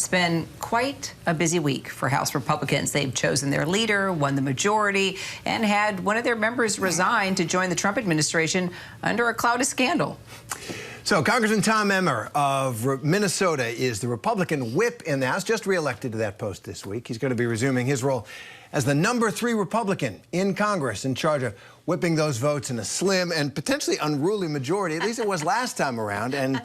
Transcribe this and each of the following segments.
It's been quite a busy week for House Republicans. They've chosen their leader, won the majority, and had one of their members resign to join the Trump administration under a cloud of scandal. So Congressman Tom Emmer of Minnesota is the Republican whip in the House, just reelected to that post this week. He's going to be resuming his role as the number 3 Republican in Congress, in charge of whipping those votes in a slim and potentially unruly majority. At least it was last time around, and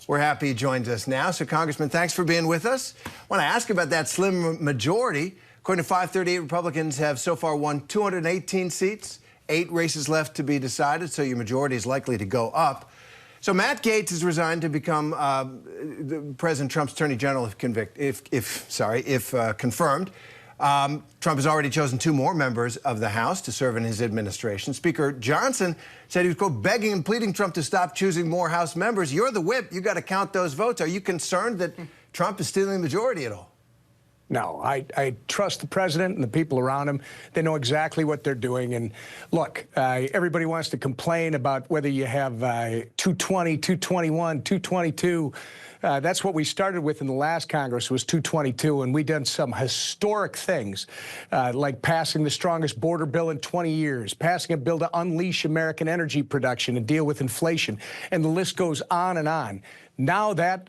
we're happy he joins us now. So, Congressman, thanks for being with us. I want to ask about that slim majority. According to 538, Republicans have so far won 218 seats, 8 races left to be decided, so your majority is likely to go up. So Matt Gaetz has resigned to become President Trump's Attorney General if confirmed. Trump has already chosen 2 more members of the House to serve in his administration. Speaker Johnson said he was, quote, begging and pleading Trump to stop choosing more House members. You're the whip. You got to count those votes. Are you concerned that Trump is stealing the majority at all? No, I trust the president and the people around him. They know exactly what they're doing. And look, everybody wants to complain about whether you have 220, 221, 222. That's what we started with in the last Congress, was 222, and we've done some historic things, like passing the strongest border bill in 20 years, passing a bill to unleash American energy production and deal with inflation, and the list goes on and on. Now that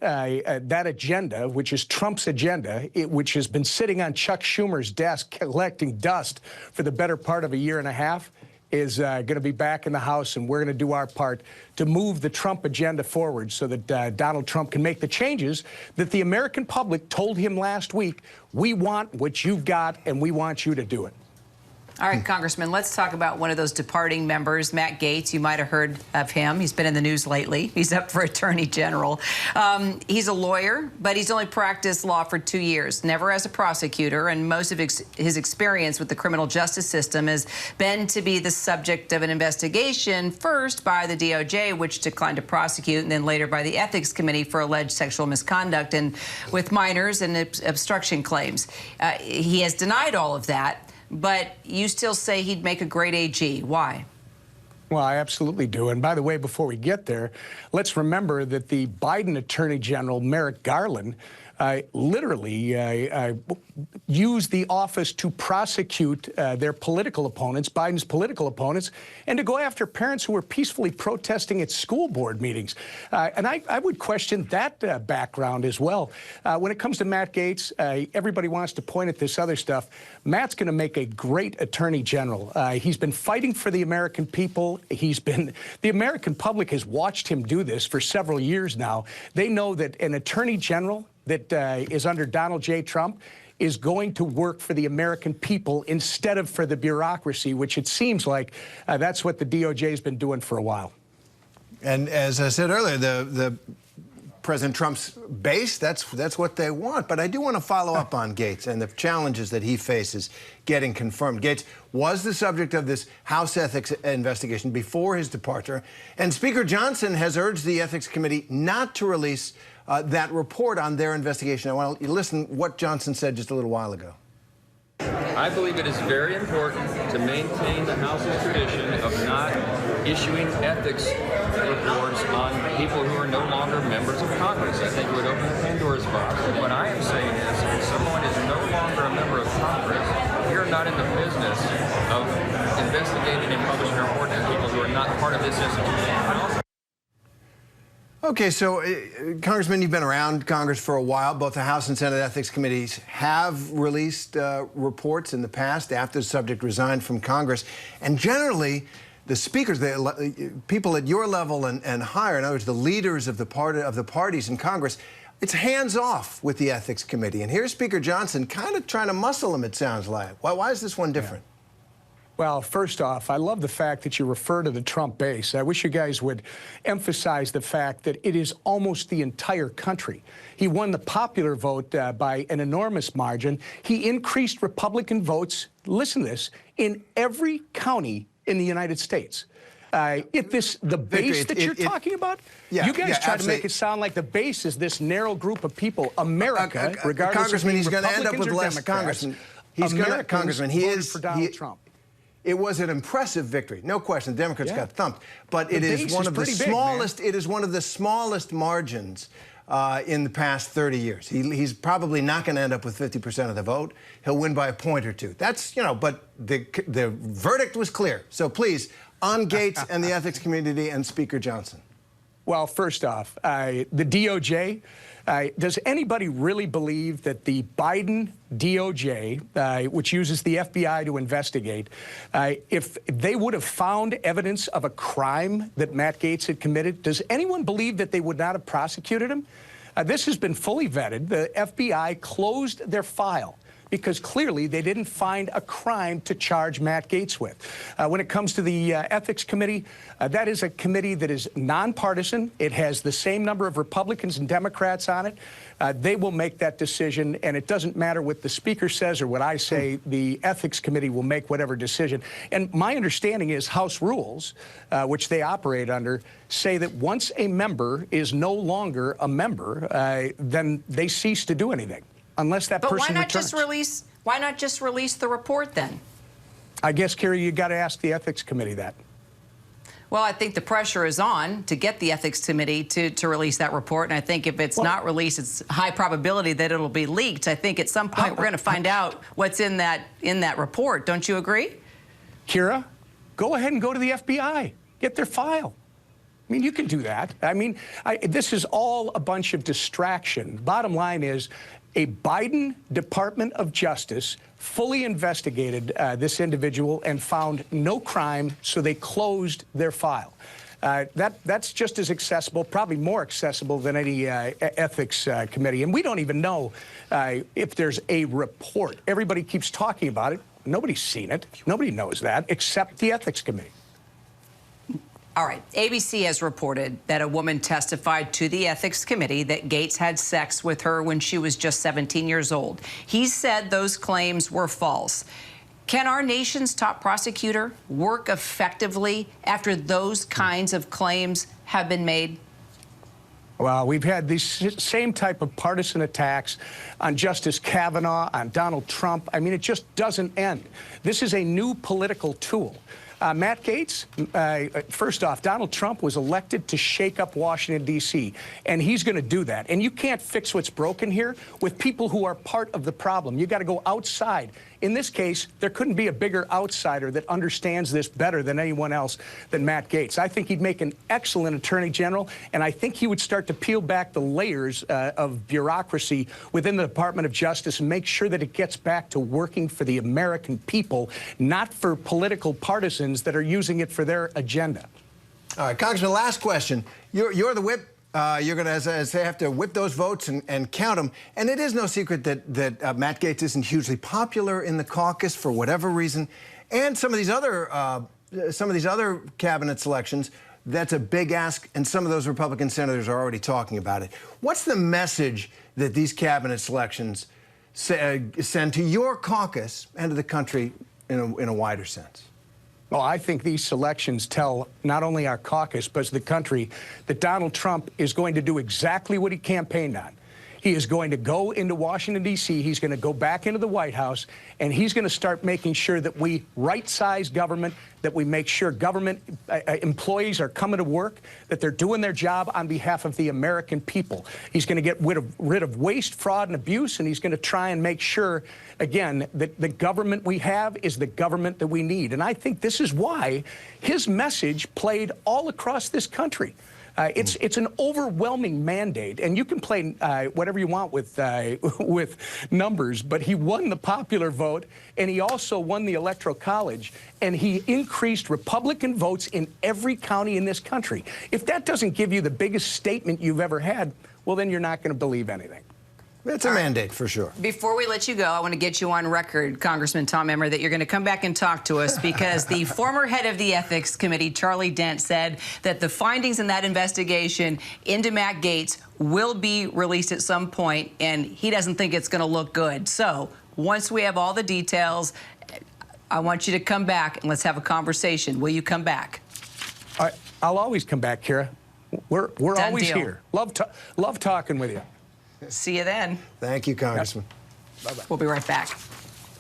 agenda, which is Trump's agenda, which has been sitting on Chuck Schumer's desk collecting dust for the better part of a year and a half, is going to be back in the House, and we're going to do our part to move the Trump agenda forward so that Donald Trump can make the changes that the American public told him last week. We want what you've got, and we want you to do it. All right, Congressman, let's talk about one of those departing members, Matt Gaetz. You might have heard of him. He's been in the news lately. He's up for Attorney General. He's a lawyer, but he's only practiced law for 2 years, never as a prosecutor, and most of his experience with the criminal justice system has been to be the subject of an investigation, first by the DOJ, which declined to prosecute, and then later by the Ethics Committee for alleged sexual misconduct and with minors and obstruction claims. He has denied all of that. But you still say he'd make a great AG. Why? Well, I absolutely do. And by the way, before we get there, let's remember that the Biden Attorney General, Merrick Garland, literally used the office to prosecute their political opponents, Biden's political opponents, and to go after parents who were peacefully protesting at school board meetings. And I would question that background as well. When it comes to Matt Gaetz, everybody wants to point at this other stuff. Matt's going to make a great Attorney General. He's been fighting for the American people. The American public has watched him do this for several years now. They know that an Attorney General that is under Donald J. Trump is going to work for the American people instead of for the bureaucracy, which it seems like that's what the DOJ has been doing for a while. And as I said earlier, the President Trump's base, that's what they want. But I do want to follow up on Gaetz and the challenges that he faces getting confirmed. Gaetz was the subject of this House ethics investigation before his departure, and Speaker Johnson has urged the Ethics Committee not to release that report on their investigation. I want to listen what Johnson said just a little while ago. I believe it is very important to maintain the House's tradition of not issuing ethics reports on people who are no longer members of Congress. I think it would open the Pandora's box. And what I am saying is, if someone is no longer a member of Congress, we are not in the business of investigating and publishing reports on people who are not part of this institution. Okay, so, Congressman, you've been around Congress for a while. Both the House and Senate Ethics Committees have released reports in the past after the subject resigned from Congress. And generally, the speakers, the people at your level and higher, in other words, the leaders of the parties in Congress, it's hands off with the Ethics Committee. And here's Speaker Johnson kind of trying to muscle them, it sounds like. Why is this one different? Yeah. Well, first off, I love the fact that you refer to the Trump base. I wish you guys would emphasize the fact that it is almost the entire country. He won the popular vote by an enormous margin. He increased Republican votes, listen to this, in every county in the United States. The base that you're talking about, yeah, you guys try absolutely. to make it sound like the base is this narrow group of people. America, regardless Congressman, of he's going to end up with less Democrats, Congressman. He's going to, Congressman, he is for Donald Trump. It was an impressive victory, no question. The Democrats got thumped, but it is one of the smallest. It is one of the smallest margins in the past 30 years. He's probably not going to end up with 50% of the vote. He'll win by a point or two. That's, but the verdict was clear. So please, on Gaetz and the ethics community and Speaker Johnson. Well, first off, the DOJ, does anybody really believe that the Biden DOJ, which uses the FBI to investigate, if they would have found evidence of a crime that Matt Gaetz had committed, does anyone believe that they would not have prosecuted him? This has been fully vetted. The FBI closed their file because clearly they didn't find a crime to charge Matt Gaetz with. When it comes to the Ethics Committee, that is a committee that is nonpartisan. It has the same number of Republicans and Democrats on it. They will make that decision, and it doesn't matter what the Speaker says or what I say. The Ethics Committee will make whatever decision. And my understanding is House rules, which they operate under, say that once a member is no longer a member, then they cease to do anything. Unless that person returns. Why not just release the report then? I guess, Kerry, you got to ask the Ethics Committee that. Well, I think the pressure is on to get the Ethics Committee to release that report. And I think if it's not released, it's high probability that it'll be leaked. I think at some point we're going to find out what's in that report. Don't you agree? Kira, go ahead and go to the FBI. Get their file. I mean, you can do that. I mean, this is all a bunch of distraction. Bottom line is, a Biden Department of Justice fully investigated this individual and found no crime, so they closed their file. That's just as accessible, probably more accessible than any ethics committee. And we don't even know if there's a report. Everybody keeps talking about it. Nobody's seen it. Nobody knows that except the Ethics Committee. All right. ABC has reported that a woman testified to the Ethics Committee that Gaetz had sex with her when she was just 17 years old. He said those claims were false. Can our nation's top prosecutor work effectively after those kinds of claims have been made? Well, we've had these same type of partisan attacks on Justice Kavanaugh, on Donald Trump. I mean, it just doesn't end. This is a new political tool. Matt Gaetz, first off, Donald Trump was elected to shake up Washington, D.C., and he's going to do that. And you can't fix what's broken here with people who are part of the problem. You got to go outside. In this case, there couldn't be a bigger outsider that understands this better than anyone else than Matt Gaetz. I think he'd make an excellent attorney general, and I think he would start to peel back the layers of bureaucracy within the Department of Justice and make sure that it gets back to working for the American people, not for political partisans that are using it for their agenda. All right, Congressman, last question. You're the whip. You're going to, as they have to whip those votes and count them. And it is no secret that Matt Gaetz isn't hugely popular in the caucus for whatever reason. And some of these other cabinet selections, that's a big ask. And some of those Republican senators are already talking about it. What's the message that these cabinet selections send to your caucus and to the country in a wider sense? Well, I think these selections tell not only our caucus, but the country that Donald Trump is going to do exactly what he campaigned on. He is going to go into Washington, D.C., he's going to go back into the White House, and he's going to start making sure that we right-size government, that we make sure government employees are coming to work, that they're doing their job on behalf of the American people. He's going to get rid of waste, fraud, and abuse, and he's going to try and make sure, again, that the government we have is the government that we need. And I think this is why his message played all across this country. It's an overwhelming mandate, and you can play whatever you want with numbers, but he won the popular vote, and he also won the Electoral College, and he increased Republican votes in every county in this country. If that doesn't give you the biggest statement you've ever had, well, then you're not going to believe anything. It's a mandate, for sure. Before we let you go, I want to get you on record, Congressman Tom Emmer, that you're going to come back and talk to us because the former head of the Ethics Committee, Charlie Dent, said that the findings in that investigation into Matt Gaetz will be released at some point, and he doesn't think it's going to look good. So once we have all the details, I want you to come back and let's have a conversation. Will you come back? I'll always come back, Kira. We're always deal. here. Love talking with you. See you then. Thank you, Congressman. Bye-bye. We'll be right back.